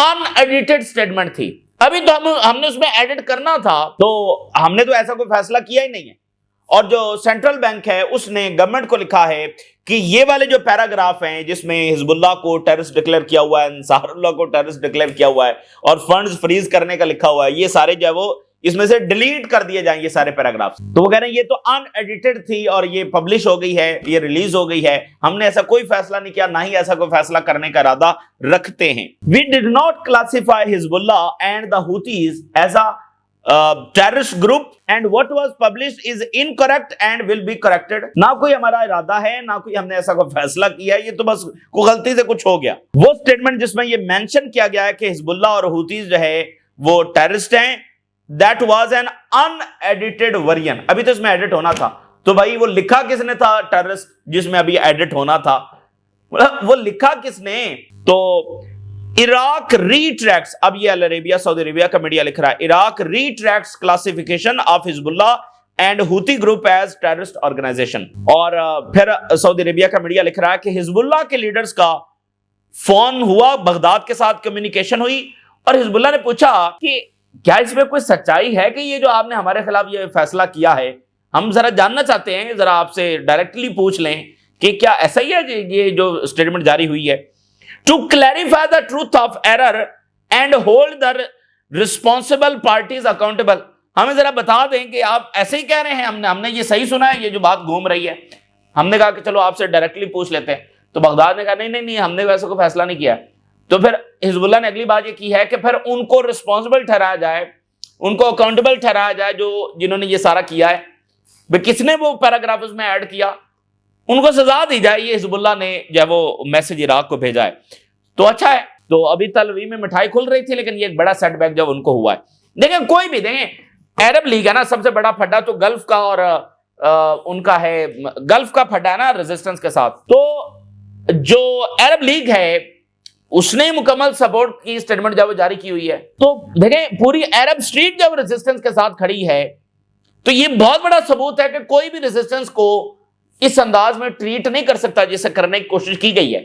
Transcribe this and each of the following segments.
ان edited statement تھی. ابھی تو ہم نے اس میں ایڈٹ کرنا تھا, تو ہم نے تو ایسا کوئی فیصلہ کیا ہی نہیں ہے. اور جو سینٹرل بینک ہے اس نے گورنمنٹ کو لکھا ہے کہ یہ والے جو پیراگراف ہیں جس میں حزب اللہ کو ٹیررسٹ ڈکلیئر کیا ہوا ہے, انصار اللہ کو ٹیررسٹ ڈکلیئر کیا ہوا ہے, اور فنڈز فریز کرنے کا لکھا ہوا ہے, یہ سارے جو ہے وہ اس میں سے ڈیلیٹ کر دیے جائیں یہ سارے پیراگراف. تو وہ کہہ رہے ہیں یہ تو ان ایڈیٹڈ تھی اور یہ پبلش ہو گئی ہے, یہ ریلیز ہو گئی ہے, ہم نے ایسا کوئی فیصلہ نہیں کیا, نہ ہی ایسا کوئی فیصلہ کرنے کا ارادہ رکھتے ہیں. We did not classify Hezbollah and the Houthis as a terrorist group and what was published is incorrect and will be corrected. نہ کوئی ہمارا ارادہ ہے, نہ کوئی ہم نے ایسا کوئی فیصلہ کیا ہے, یہ تو بس کوئی غلطی سے کچھ ہو گیا. وہ سٹیٹمنٹ جس میں یہ مینشن کیا گیا ہے کہ حزب اللہ اور حوثیز جو ہے وہ ٹیررسٹ ہیں, that was an unedited version. ابھی تو اس میں ایڈٹ ہونا تھا, تو بھائی وہ لکھا کس نے تھا ٹیررسٹ جس میں ابھی ایڈٹ ہونا تھا, وہ لکھا کس نے؟ تو عراق ریٹریکٹس, اب یہ العربیہ سعودی عربیہ کا میڈیا لکھ رہا ہے, عراق ریٹریکٹس کلاسیفیکیشن آف حزب اللہ اینڈ ہوتی گروپ ایز ٹیررسٹ آرگنائزیشن. اور پھر سعودی عربیہ کا میڈیا لکھ رہا ہے کہ حزب اللہ کے لیڈرز کا فون ہوا, بغداد کے ساتھ کمیونیکیشن ہوئی, اور حزب اللہ نے پوچھا کہ کیا اس میں کوئی سچائی ہے کہ یہ جو آپ نے ہمارے خلاف یہ فیصلہ کیا ہے, ہم ذرا جاننا چاہتے ہیں, ذرا آپ سے ڈائریکٹلی پوچھ لیں کہ کیا ایسا ہی ہے یہ جو اسٹیٹمنٹ جاری ہوئی ہے. To clarify the truth of error and hold the responsible parties accountable. ہمیں ذرا بتا دیں کہ آپ ایسے ہی کہہ رہے ہیں, ہم نے یہ صحیح سنا ہے, یہ جو بات گھوم رہی ہے. ہم نے کہا کہ چلو آپ سے ڈائریکٹلی پوچھ لیتے ہیں, تو بغداد نے کہا نہیں ہم نے ویسا کوئی فیصلہ نہیں کیا. تو پھر حزب اللہ نے اگلی بات یہ کی ہے کہ پھر ان کو ریسپانسبل ٹھہرایا جائے, ان کو اکاؤنٹیبل ٹھہرایا جائے جنہوں نے یہ سارا کیا ہے. کس نے وہ پیراگراف اس میں ایڈ کیا, ان کو سزا دی جائے. یہ حزب اللہ نے جو ہے وہ میسج عراق کو بھیجا ہے, تو اچھا ہے. تو ابھی تل اویو میں مٹھائی کھل رہی تھی, لیکن یہ ایک بڑا سیٹ بیک جب ان کو ہوا ہے. دیکھیں کوئی بھی دیکھیں عرب لیگ ہے نا, سب سے بڑا پھڈا تو گلف کا اور ان کا ہے, گلف کا پھڈا ہے نا ریزسٹنس کے ساتھ. تو جو عرب لیگ ہے اس نے مکمل سپورٹ کی اسٹیٹمنٹ جب وہ جاری کی ہوئی ہے. تو دیکھیں پوری عرب اسٹریٹ جب ریزسٹنس کے ساتھ کھڑی ہے, تو یہ بہت بڑا ثبوت ہے کہ کوئی بھی ریزسٹنس کو اس انداز میں ٹریٹ نہیں کر سکتا جسے کرنے کی کوشش کی گئی ہے.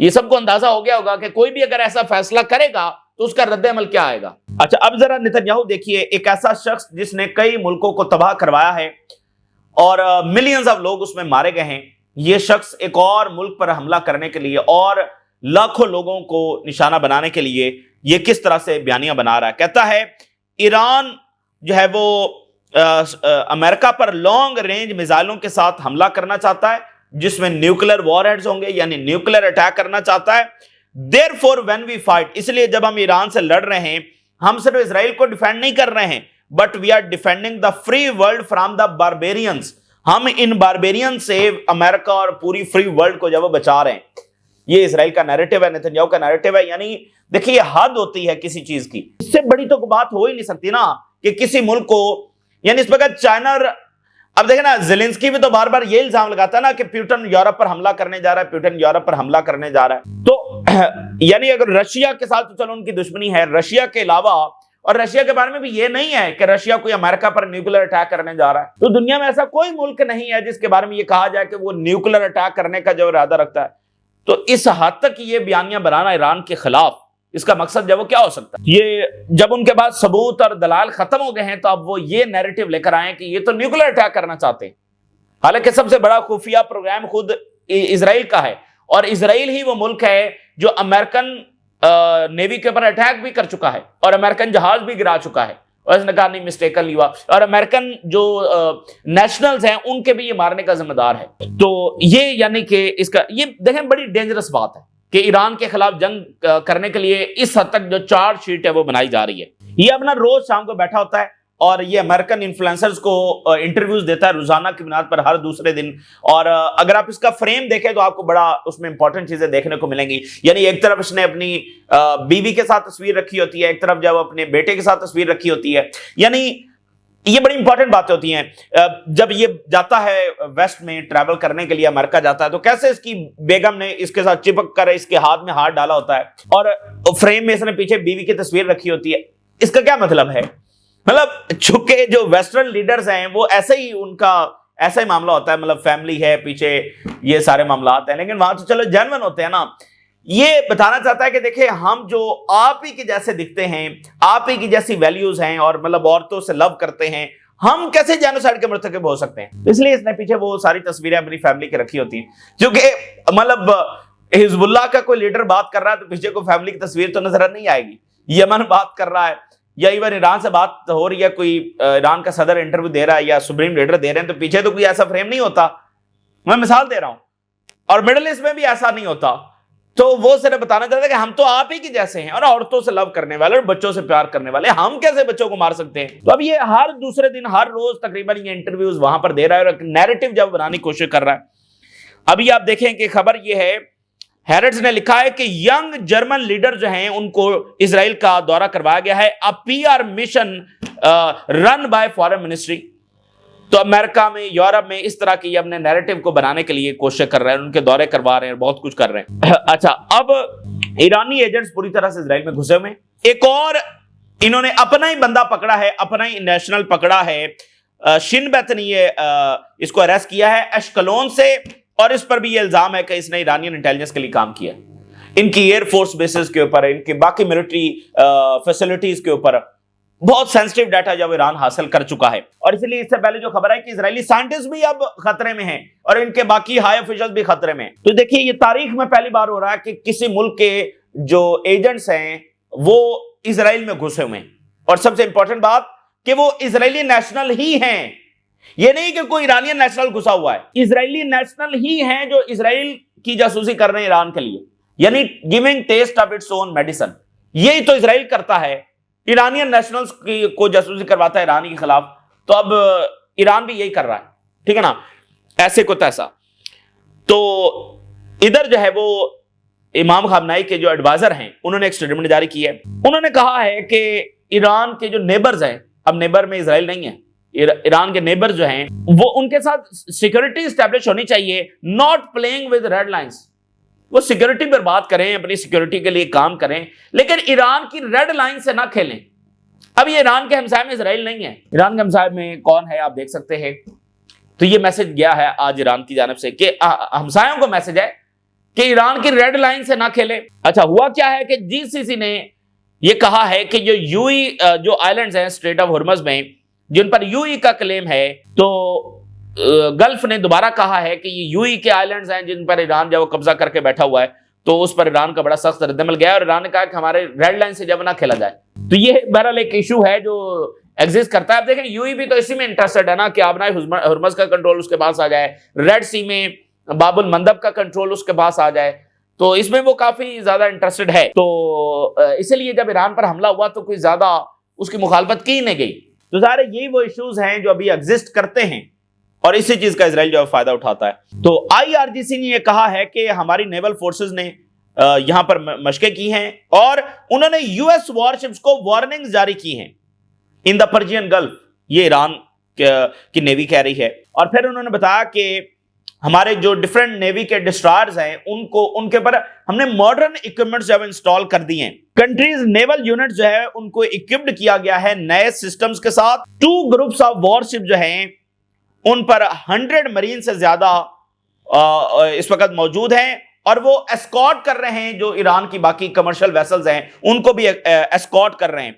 یہ سب کو اندازہ ہو گیا ہوگا کہ کوئی بھی اگر ایسا فیصلہ کرے گا تو اس کا رد عمل کیا آئے گا. اچھا اب ذرا نتنیاہو دیکھیے, ایک ایسا شخص جس نے کئی ملکوں کو تباہ کروایا ہے اور ملینز آف لوگ اس میں مارے گئے ہیں, یہ شخص ایک اور ملک پر حملہ کرنے کے لیے اور لاکھوں لوگوں کو نشانہ بنانے کے لیے یہ کس طرح سے بیانیاں بنا رہا ہے. کہتا ہے ایران جو ہے وہ امریکہ پر لانگ رینج میزائلوں کے ساتھ حملہ کرنا چاہتا ہے جس میں نیوکلیر وار ہیڈز ہوں گے, یعنی نیوکلیر اٹیک کرنا چاہتا ہے. Therefore when we fight, اس لیے جب ہم ایران سے لڑ رہے ہیں ہم صرف اسرائیل کو ڈیفینڈ نہیں کر رہے ہیں, but we are defending the free world from the barbarians. ہم ان باربیرین سے امریکہ اور پوری فری ورلڈ کو جب وہ بچا رہے ہیں. یہ اسرائیل کا نیریٹو ہے, نتنیاہو کا نیریٹو ہے. یعنی دیکھیے حد ہوتی ہے کسی چیز کی, اس سے بڑی تو بات ہو ہی نہیں سکتی نا کہ کسی ملک کو, یعنی اس وقت چائنا, اب دیکھیں نا زیلنسکی بھی تو بار بار یہ الزام لگاتا ہے نا کہ پیوٹن یورپ پر حملہ کرنے جا رہا ہے, پیوٹن یورپ پر حملہ کرنے جا رہا ہے. تو یعنی اگر رشیا کے ساتھ تو چلو ان کی دشمنی ہے, رشیا کے علاوہ, اور رشیا کے بارے میں بھی یہ نہیں ہے کہ رشیا کوئی امریکہ پر نیوکلیر اٹیک کرنے جا رہا ہے. تو دنیا میں ایسا کوئی ملک نہیں ہے جس کے بارے میں یہ کہا جائے کہ وہ نیوکلیر اٹیک کرنے کا جو ارادہ رکھتا ہے. تو اس حد تک یہ بیانیاں بنانا ایران کے خلاف, اس کا مقصد جو وہ کیا ہو سکتا ہے؟ یہ جب ان کے پاس ثبوت اور دلائل ختم ہو گئے ہیں تو اب وہ یہ نیریٹو لے کر آئے کہ یہ تو نیوکلیر اٹیک کرنا چاہتے ہیں, حالانکہ سب سے بڑا خفیہ پروگرام خود اسرائیل کا ہے, اور اسرائیل ہی وہ ملک ہے جو امریکن نیوی کے اوپر اٹیک بھی کر چکا ہے اور امریکن جہاز بھی گرا چکا ہے, اور اس نے کہا نہیں مسٹیکن ہوا, اور امریکن جو نیشنلز ہیں ان کے بھی یہ مارنے کا ذمہ دار ہے. تو یہ یعنی کہ اس کا یہ دیکھیں بڑی ڈینجرس بات ہے کہ ایران کے خلاف جنگ کرنے کے لیے اس حد تک جو چارج شیٹ ہے وہ بنائی جا رہی ہے. یہ اپنا روز شام کو بیٹھا ہوتا ہے اور یہ امریکن انفلوئنسرز کو انٹرویوز دیتا ہے روزانہ کی بنیاد پر ہر دوسرے دن. اور اگر آپ اس کا فریم دیکھیں تو آپ کو بڑا اس میں امپورٹنٹ چیزیں دیکھنے کو ملیں گی. یعنی ایک طرف اس نے اپنی بیوی کے ساتھ تصویر رکھی ہوتی ہے, ایک طرف جب اپنے بیٹے کے ساتھ تصویر رکھی ہوتی ہے. یعنی یہ بڑی امپورٹنٹ باتیں ہوتی ہیں. جب یہ جاتا ہے ویسٹ میں ٹریول کرنے کے لیے, امریکہ جاتا ہے, تو کیسے اس کی بیگم نے اس کے ساتھ چپک کر اس کے ہاتھ میں ہاتھ ڈالا ہوتا ہے اور فریم میں اس نے پیچھے بیوی کی تصویر رکھی ہوتی ہے. اس کا کیا مطلب ہے؟ مطلب چونکہ جو ویسٹرن لیڈرز ہیں وہ ایسے ہی, ان کا ایسا ہی معاملہ ہوتا ہے, مطلب فیملی ہے پیچھے, یہ سارے معاملات ہیں, لیکن وہاں تو چلو جینون ہوتے ہیں نا. یہ بتانا چاہتا ہے کہ دیکھیں ہم جو آپ ہی کے جیسے دکھتے ہیں، آپ ہی کی جیسی ویلیوز ہیں اور مطلب عورتوں سے لو کرتے ہیں، ہم کیسے جینوسائیڈ کے مرتکب ہو سکتے ہیں؟ اس لیے اس نے پیچھے وہ ساری تصویریں اپنی فیملی کی رکھی ہوتی ہیں، کیونکہ مطلب حزب اللہ کا کوئی لیڈر بات کر رہا ہے تو پیچھے کوئی فیملی کی تصویر تو نظر نہیں آئے گی. یمن بات کر رہا ہے یا ایون ایران سے بات ہو رہی ہے، کوئی ایران کا صدر انٹرویو دے رہا ہے یا سپریم لیڈر دے رہے ہیں، تو پیچھے تو کوئی ایسا فریم نہیں ہوتا. میں مثال دے رہا ہوں. اور مڈل ایسٹ میں بھی ایسا نہیں ہوتا. تو وہ صرف بتانا چاہتا ہے کہ ہم تو آپ ہی کی جیسے ہیں اور عورتوں سے لو کرنے والے اور بچوں سے پیار کرنے والے، ہم کیسے بچوں کو مار سکتے ہیں؟ تو اب یہ ہر دوسرے دن ہر روز تقریباً یہ انٹرویوز وہاں پر دے رہا ہے اور نیریٹو جب بنانے کی کوشش کر رہا ہے. ابھی آپ دیکھیں کہ خبر یہ ہے، ہیرٹس نے لکھا ہے کہ ینگ جرمن لیڈر جو ہیں ان کو اسرائیل کا دورہ کروایا گیا ہے. A P R mission run by foreign ministry. تو امریکہ میں، یورپ میں اس طرح کی اپنے نیریٹو کو بنانے کے لیے کوشش کر رہے ہیں، ان کے دورے کروا رہے ہیں، بہت کچھ کر رہے ہیں. اچھا، اب ایرانی ایجنٹس پوری طرح سے اسرائیل میں گھسے ہوئے ہیں. ایک اور انہوں نے اپنا ہی بندہ پکڑا ہے، اپنا ہی نیشنل پکڑا ہے. شن بیت نے اس کو اریسٹ کیا ہے اشکلون سے، اور اس پر بھی یہ الزام ہے کہ اس نے ایرانین انٹیلیجنس کے لیے کام کیا. ان کی ایئر فورس بیسز کے اوپر، ان کی باقی ملٹری فیسلٹیز کے اوپر بہت سینسٹیو ڈیٹا جب ایران حاصل کر چکا ہے. اور اسی لیے اس سے پہلے جو خبر ہے کہ اسرائیلی سائنٹسٹ بھی اب خطرے میں ہیں اور ان کے باقی ہائی آفیشل بھی خطرے میں. تو دیکھیے یہ تاریخ میں پہلی بار ہو رہا ہے کہ کسی ملک کے جو ایجنٹس ہیں وہ اسرائیل میں گھسے ہوئے ہیں. اور سب سے امپورٹنٹ بات کہ وہ اسرائیلی نیشنل ہی ہیں. یہ نہیں کہ کوئی ایرانین نیشنل گھسا ہوا ہے، اسرائیلی نیشنل ہی ہیں جو اسرائیل کی جاسوسی کر رہے ہیں ایران کے لیے. یعنی giving test of its own medicine. یہی تو اسرائیل کرتا ہے، ایرانین نیشنلز کو جاسوسی کرواتا ہے ایران کے خلاف. تو اب ایران بھی یہی کر رہا ہے، ٹھیک ہے نا، ایسے کو تیسا. تو ادھر جو ہے وہ امام خامنائی کے جو ایڈوائزر ہیں انہوں نے ایک سٹیٹمنٹ جاری کی ہے. انہوں نے کہا ہے کہ ایران کے جو نیبرز ہیں، اب نیبر میں اسرائیل نہیں ہے، ایران کے نیبر جو ہیں وہ ان کے ساتھ سیکورٹی اسٹیبلش ہونی چاہیے. Not playing with red lines. وہ سیکورٹی پر بات کریں، اپنی سیکورٹی کے لیے کام کریں، لیکن ایران کی ریڈ لائن سے نہ کھیلیں. اب یہ ایران کے ہمسائے میں اسرائیل نہیں ہے. ایران کے ہمسائے میں کون ہے آپ دیکھ سکتے ہیں. تو یہ میسج گیا ہے آج ایران کی جانب سے کہ ہمسایوں کو میسج ہے کہ ایران کی ریڈ لائن سے نہ کھیلیں. اچھا، ہوا کیا ہے کہ جی سی سی نے یہ کہا ہے کہ جو آئلینڈز ہیں اسٹریٹ آف ہرمز میں جن پر یو ای کا کلیم ہے، تو گلف نے دوبارہ کہا ہے کہ یہ یو ای کے آئلینڈز ہیں جن پر ایران جب قبضہ کر کے بیٹھا ہوا ہے، تو اس پر ایران کا بڑا سخت رد عمل گیا ہے. اور ایران نے کہا کہ ہمارے ریڈ لائن سے جب نہ کھیلا جائے. تو یہ بہرحال ایک ایشو ہے جو ایگزسٹ کرتا ہے. اب دیکھیں یو ای بھی تو اسی میں انٹرسٹڈ ہے نا کہ آبنائے ہرمز کا کنٹرول اس کے پاس آ جائے، ریڈ سی میں باب المندب کا کنٹرول اس کے پاس آ جائے. تو اس میں وہ کافی زیادہ انٹرسٹڈ ہے. تو اسی لیے جب ایران پر حملہ ہوا تو کوئی زیادہ اس کی مخالفت کی نہیں گئی. تو ظاہر ہے یہی وہ ایشوز ہیں جو ابھی ایگزسٹ کرتے ہیں اور اسی چیز کا اسرائیل جو فائدہ اٹھاتا ہے. تو آئی آر جی سی نے یہ کہا ہے کہ ہماری نیول فورسز نے یہاں پر مشقیں کی ہیں اور انہوں نے یو ایس وارشپس کو وارننگز جاری کی ہیں ان دا پرشین گلف. یہ ایران کی نیوی کہہ رہی ہے. اور پھر انہوں نے بتایا کہ ہمارے جو ڈیفرنٹ نیوی کے ڈسٹرائرز ہیں ان کے پر ہم نے ماڈرن اکوپمنٹس جب انسٹال کر دی ہیں. کنٹریز نیول یونٹ جو ہے ان کو اکوپڈ کیا گیا ہے نئے سسٹمز کے ساتھ. 2 گروپس آف وارشپ جو ہیں ان پر 100 مرین سے زیادہ اس وقت موجود ہیں اور وہ اسکارٹ کر رہے ہیں جو ایران کی باقی کمرشل ویسلز ہیں ان کو بھی اسکارٹ کر رہے ہیں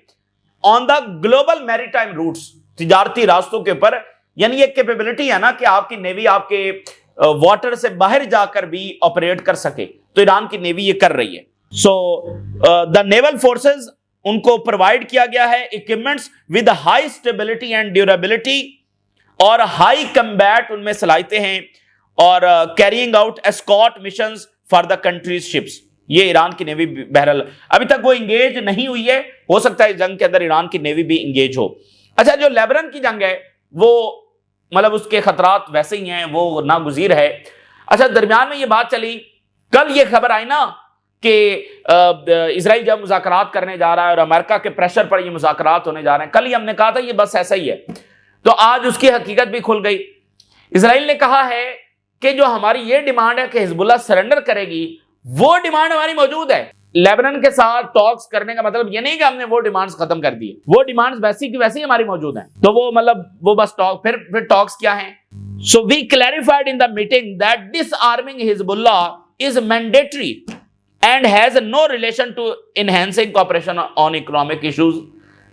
آن دا گلوبل میری ٹائم روٹس، تجارتی راستوں کے اوپر. یعنی یہ کیپیبلٹی ہے نا کہ آپ کی نیوی آپ کے واٹر سے باہر جا کر بھی آپریٹ کر سکے، تو ایران کی نیوی یہ کر رہی ہے. سو دا نیول فورسز ان کو پرووائڈ کیا گیا ہے equipments with high stability and durability اور ہائی کمبیٹ ان میں صلاحیتیں ہیں اور carrying out escort missions for the countries ships. یہ ایران کی نیوی بہرحال ابھی تک وہ انگیج نہیں ہوئی ہے، ہو سکتا ہے جنگ کے اندر ایران کی نیوی بھی انگیج ہو. اچھا، جو لیبنان کی جنگ ہے وہ مطلب اس کے خطرات ویسے ہی ہیں، وہ ناگزیر ہے. اچھا، درمیان میں یہ بات چلی، کل یہ خبر آئی نا کہ اسرائیل جب مذاکرات کرنے جا رہا ہے اور امریکہ کے پریشر پر یہ مذاکرات ہونے جا رہے ہیں. کل ہی ہم نے کہا تھا یہ بس ایسا ہی ہے، تو آج اس کی حقیقت بھی کھل گئی. اسرائیل نے کہا ہے کہ جو ہماری یہ ڈیمانڈ ہے کہ حزب اللہ سرنڈر کرے گی، وہ ڈیمانڈ ہماری موجود ہے. لیبنان کے ساتھ ٹاکس کرنے کا مطلب یہ نہیں کہ ہم نے وہ ڈیمانڈز ختم کر دی، وہ ڈیمانڈز ویسی کی ویسی ہماری موجود ہیں. تو وہ مطلب وہ بس ٹاک پھر ٹاکس کیا ہیں. So we clarified in the meeting that disarming Hezbollah is mandatory and has no relation to enhancing cooperation on economic issues.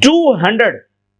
200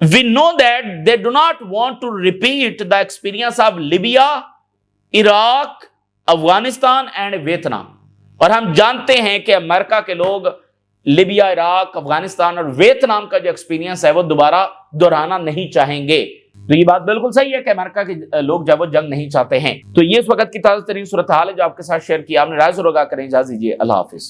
we know that they do not want to repeat the experience of Libya, Iraq, Afghanistan and Vietnam. اور ہم جانتے ہیں کہ امریکہ کے لوگ Libya, Iraq, Afghanistan اور Vietnam کا جو ایکسپیرینس ہے وہ دوبارہ دہرانا نہیں چاہیں گے۔ تو یہ بات بالکل صحیح ہے کہ امریکہ کے لوگ جب وہ جنگ نہیں چاہتے ہیں۔ تو یہ اس وقت کی تازہ ترین صورتحال ہے جو آپ کے ساتھ شیئر کیا۔ آپ نے رائے ضرور آگاہ کریں۔ اجازت دیجیے، اللہ حافظ۔